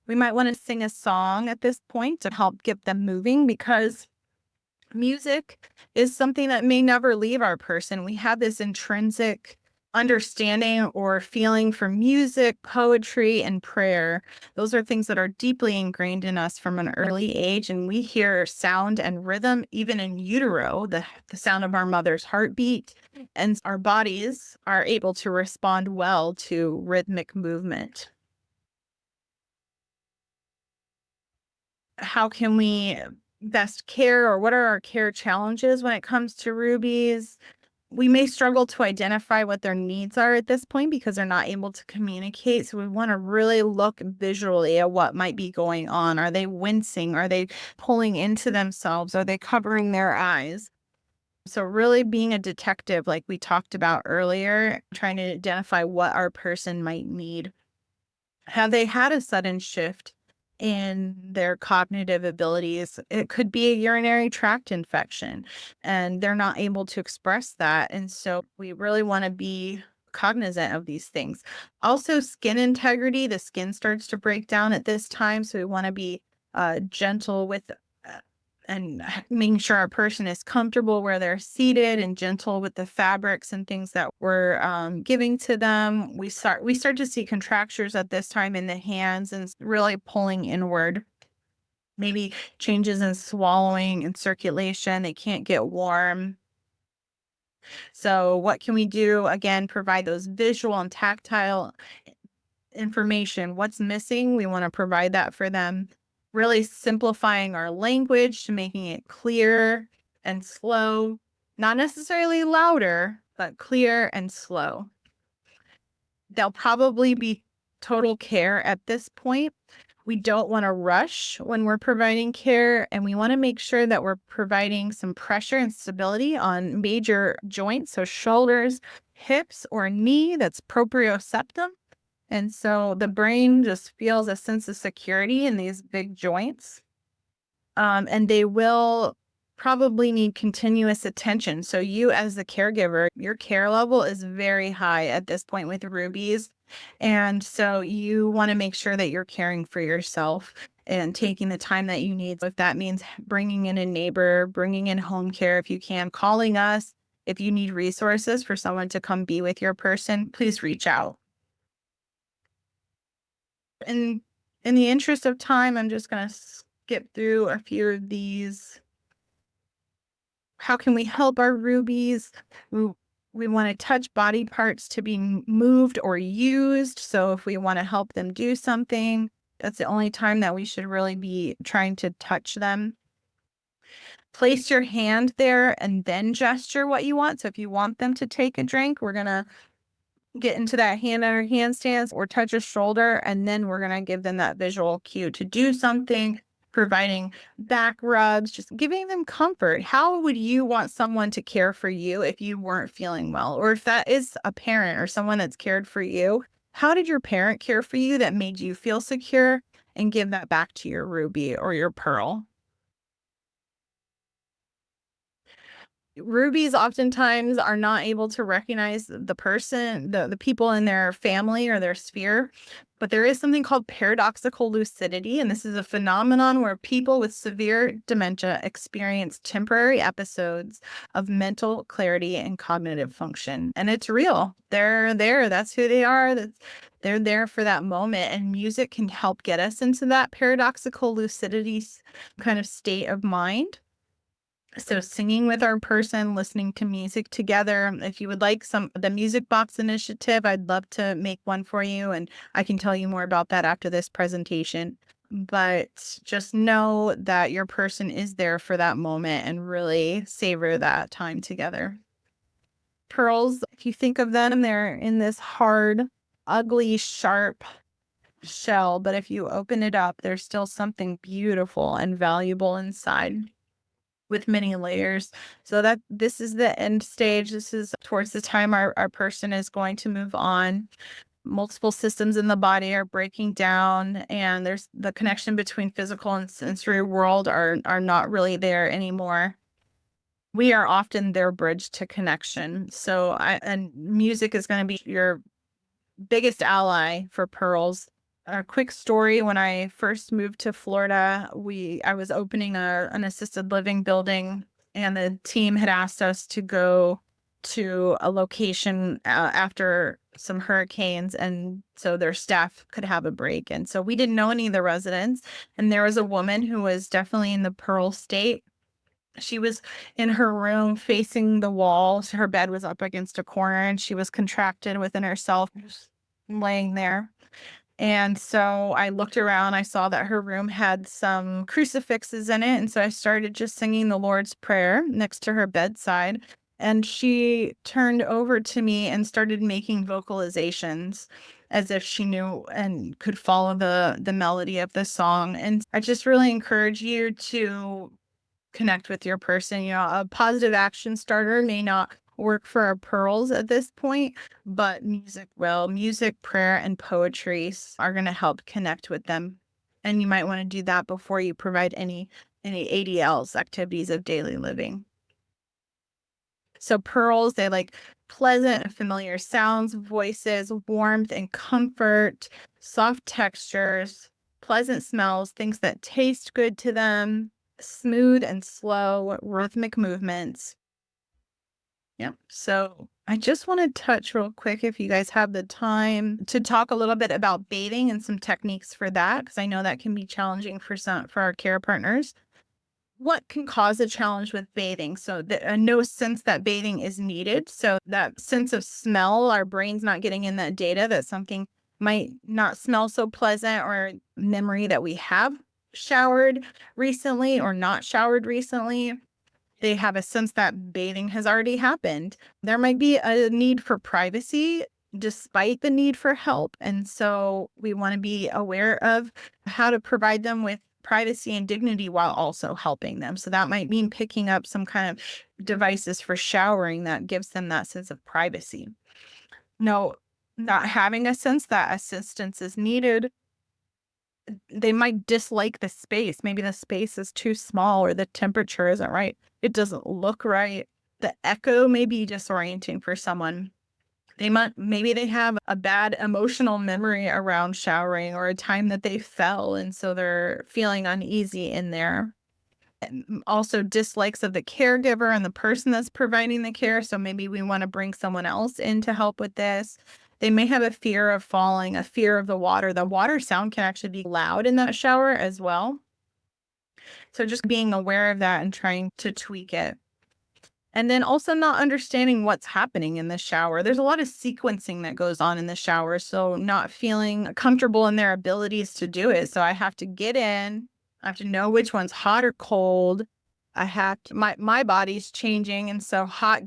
We might want to sing a song at this point to help get them moving, because music is something that may never leave our person. We have this intrinsic understanding or feeling for music, poetry, and prayer. Those are things that are deeply ingrained in us from an early age, and we hear sound and rhythm even in utero, the sound of our mother's heartbeat, and our bodies are able to respond well to rhythmic movement. How can we best care, or what are our care challenges when it comes to rubies? We may struggle to identify what their needs are at this point because they're not able to communicate. So we want to really look visually at what might be going on. Are they wincing? Are they pulling into themselves? Are they covering their eyes? So really being a detective, like we talked about earlier, trying to identify what our person might need. Have they had a sudden shift in their cognitive abilities? It could be a urinary tract infection, and they're not able to express that. And so we really want to be cognizant of these things. Also, skin integrity. The skin starts to break down at this time. So we want to be gentle with and making sure our person is comfortable where they're seated, and gentle with the fabrics and things that we're giving to them. We start to see contractures at this time in the hands and really pulling inward. Maybe changes in swallowing and circulation. They can't get warm. So what can we do? Again, provide those visual and tactile information. What's missing? We want to provide that for them. Really simplifying our language to making it clear and slow, not necessarily louder, but clear and slow. They'll probably be total care at this point. We don't want to rush when we're providing care, and we want to make sure that we're providing some pressure and stability on major joints, so shoulders, hips, or knee that's proprioceptum. And so the brain just feels a sense of security in these big joints. And they will probably need continuous attention. So you as the caregiver, your care level is very high at this point with rubies. And so you want to make sure that you're caring for yourself and taking the time that you need. So if that means bringing in a neighbor, bringing in home care, if you can, calling us. If you need resources for someone to come be with your person, please reach out. And in the interest of time, I'm just going to skip through a few of these. How can we help our rubies? We want to touch body parts to be moved or used. So if we want to help them do something, that's the only time that we should really be trying to touch them. Place your hand there and then gesture what you want. So if you want them to take a drink, we're going to get into that hand on our handstands or touch a shoulder, and then we're going to give them that visual cue to do something, providing back rubs, just giving them comfort. How would you want someone to care for you if you weren't feeling well? Or if that is a parent or someone that's cared for you, how did your parent care for you that made you feel secure? And give that back to your ruby or your pearl. Rubies oftentimes are not able to recognize the person, the people in their family or their sphere. But there is something called paradoxical lucidity, and this is a phenomenon where people with severe dementia experience temporary episodes of mental clarity and cognitive function. And it's real. They're there. That's who they are. They're there for that moment. And music can help get us into that paradoxical lucidity kind of state of mind. So singing with our person, listening to music together. If you would like the Music Box initiative, I'd love to make one for you, and I can tell you more about that after this presentation. But just know that your person is there for that moment and really savor that time together. Pearls, if you think of them, they're in this hard, ugly, sharp shell, but if you open it up, there's still something beautiful and valuable inside, with many layers. So that this is the end stage. This is towards the time our person is going to move on. Multiple systems in the body are breaking down, and there's the connection between physical and sensory world are not really there anymore. We are often their bridge to connection. And music is going to be your biggest ally for pearls. A quick story: when I first moved to Florida, I was opening an assisted living building, and the team had asked us to go to a location after some hurricanes, and so their staff could have a break. And so we didn't know any of the residents, and there was a woman who was definitely in the pearl state. She was in her room facing the wall. So her bed was up against a corner, and she was contracted within herself, just laying there. And so I looked around, I saw that her room had some crucifixes in it. And so I started just singing the Lord's Prayer next to her bedside. And she turned over to me and started making vocalizations as if she knew and could follow the melody of the song. And I just really encourage you to connect with your person. A positive action starter may not work for our pearls at this point, but music will. Music, prayer, and poetry are going to help connect with them. And you might want to do that before you provide any ADLs, activities of daily living. So pearls, they like pleasant and familiar sounds, voices, warmth and comfort, soft textures, pleasant smells, things that taste good to them, smooth and slow rhythmic movements. Yep. So I just want to touch real quick, if you guys have the time, to talk a little bit about bathing and some techniques for that, because I know that can be challenging for our care partners. What can cause a challenge with bathing? So no sense that bathing is needed. So that sense of smell, our brain's not getting in that data that something might not smell so pleasant, or memory that we have showered recently or not showered recently. They have a sense that bathing has already happened. There might be a need for privacy despite the need for help. And so we want to be aware of how to provide them with privacy and dignity while also helping them. So that might mean picking up some kind of devices for showering that gives them that sense of privacy. No, not having a sense that assistance is needed. They might dislike the space. Maybe the space is too small, or the temperature isn't right. It doesn't look right. The echo may be disorienting for someone. Maybe they have a bad emotional memory around showering, or a time that they fell, and so they're feeling uneasy in there. And also dislikes of the caregiver and the person that's providing the care. So maybe we want to bring someone else in to help with this. They may have a fear of falling, a fear of the water. The water sound can actually be loud in that shower as well. So just being aware of that and trying to tweak it. And then also not understanding what's happening in the shower. There's a lot of sequencing that goes on in the shower. So not feeling comfortable in their abilities to do it. So I have to get in. I have to know which one's hot or cold. My body's changing. And so hot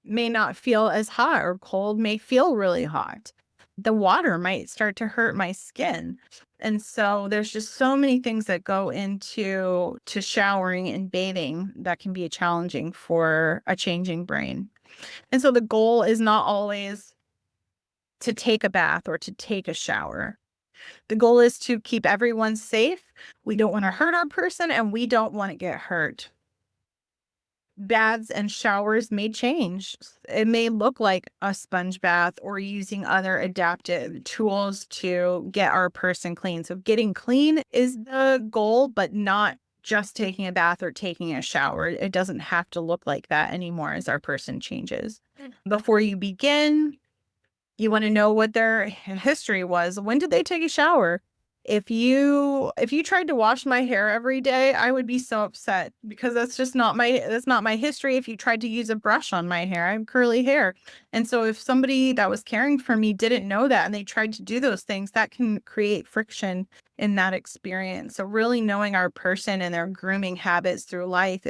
may not feel as hot, or cold may feel really hot. The water might start to hurt my skin. And so there's just so many things that go into showering and bathing that can be challenging for a changing brain. And so the goal is not always to take a bath or to take a shower. The goal is to keep everyone safe. We don't want to hurt our person, and we don't want to get hurt. baths and showers may change. It may look like a sponge bath or using other adaptive tools to get our person clean. So getting clean is the goal, but not just taking a bath or taking a shower. It doesn't have to look like that anymore as our person changes. Before you begin, you want to know what their history was. When did they take a shower? If you tried to wash my hair every day, I would be so upset because that's not my history. If you tried to use a brush on my hair, I have curly hair. And so if somebody that was caring for me didn't know that and they tried to do those things, that can create friction in that experience. So really knowing our person and their grooming habits through life,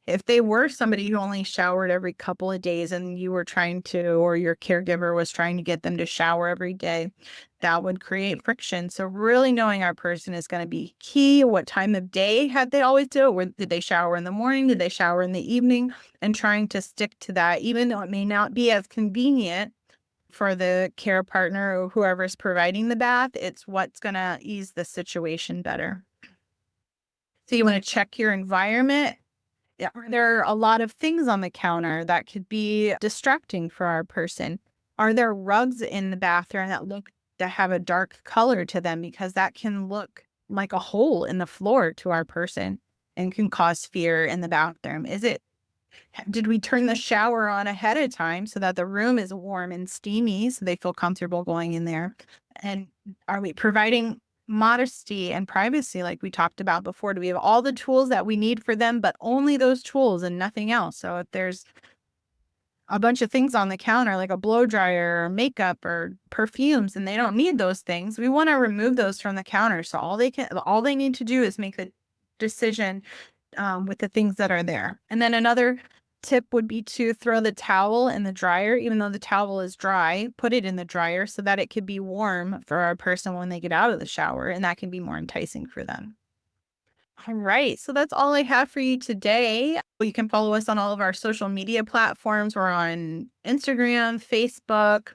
if they were somebody who only showered every couple of days and you were trying to, or your caregiver was trying to get them to shower every day, that would create friction. So really knowing our person is going to be key. What time of day had they always do it? Did they shower in the morning? Did they shower in the evening? And trying to stick to that, even though it may not be as convenient for the care partner or whoever's providing the bath, it's what's going to ease the situation better. So you want to check your environment. Yeah, there are a lot of things on the counter that could be distracting for our person. Are there rugs in the bathroom that have a dark color to them? Because that can look like a hole in the floor to our person and can cause fear in the bathroom. Did we turn the shower on ahead of time so that the room is warm and steamy so they feel comfortable going in there? And are we providing modesty and privacy like we talked about before? Do we have all the tools that we need for them, but only those tools and nothing else? So if there's a bunch of things on the counter like a blow dryer or makeup or perfumes and they don't need those things, we want to remove those from the counter. So all they need to do is make the decision with the things that are there. And then another tip would be to throw the towel in the dryer. Even though the towel is dry, put it in the dryer so that it could be warm for our person when they get out of the shower, and that can be more enticing for them. All right, so that's all I have for you today. You can follow us on all of our social media platforms. We're on Instagram, Facebook,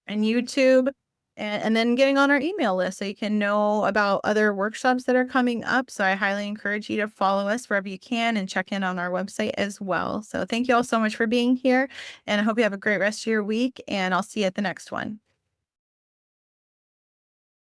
and YouTube, and then getting on our email list so you can know about other workshops that are coming up. So I highly encourage you to follow us wherever you can and check in on our website as well. So thank you all so much for being here, and I hope you have a great rest of your week, and I'll see you at the next one.